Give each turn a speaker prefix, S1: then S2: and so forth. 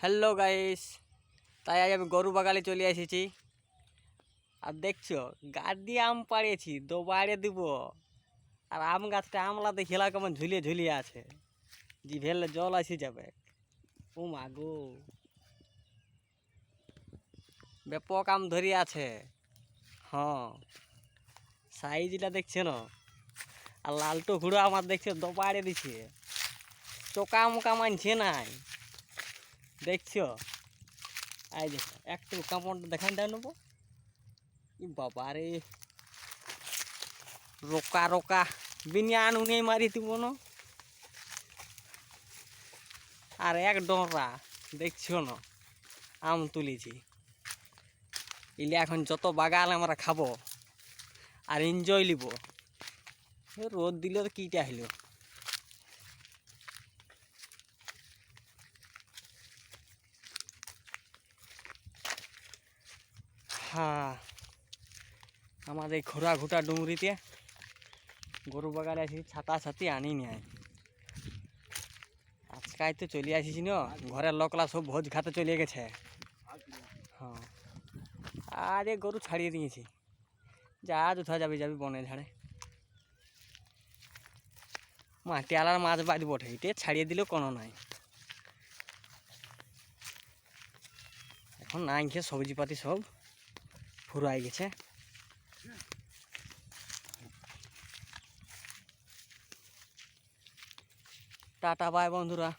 S1: Hello guys, তাই আজ আমি গরু বাগালে চলে এসেছি। আর দেখছো গাছ দিয়ে আম পাড়িয়েছি, বাইরে দিব। আর আম গাছটা আমলাতে খেলা কেমন ঝুলিয়ে ঝুলিয়ে আছে, জিভেলে জল আসে যাবে। ও মা গো, ব্যাপক আম ধরি আছে। হ্যাঁ, সাইজটা দেখছে না। আর লালটো ঘুড়ো আমার দেখছে দোবাড়ে দিছে, চোকা মোকা মানছে নাই। দেখছো এই দেখো, একটু কামড়টা দেখান দেয় নেবো। বাবা রে, রোকা রোকা বিনিয়ান উনি মারি দিব না। আর এক ডোরা দেখছো না, আম তুলেছি। ইলে এখন যত বাগাল আমরা খাবো আর এনজয় লিব। রোদ দিল তো কিটা হইলো। হ্যাঁ, আমাদের এই ঘোরা ঘুটা ডুংরিতে গরু বাগালে আসি, ছাতা ছাতি আনি নিয়ে আজকাই তো চলে আসিস না। ঘরের লোকলা সব ভোজ খাতে চলে গেছে। হ্যাঁ, আর এই গরু ছাড়িয়ে দিয়েছি, যা যথা যাবি যাবি বনে ঝাড়ে। মাটি আলার মাছ বাড়ি বটে, এটে ছাড়িয়ে দিলেও কোনো নাই। এখন নাই খেয়ে সবজিপাতি সব ফুরাই গেছে। টাটা বাই বন্ধুরা।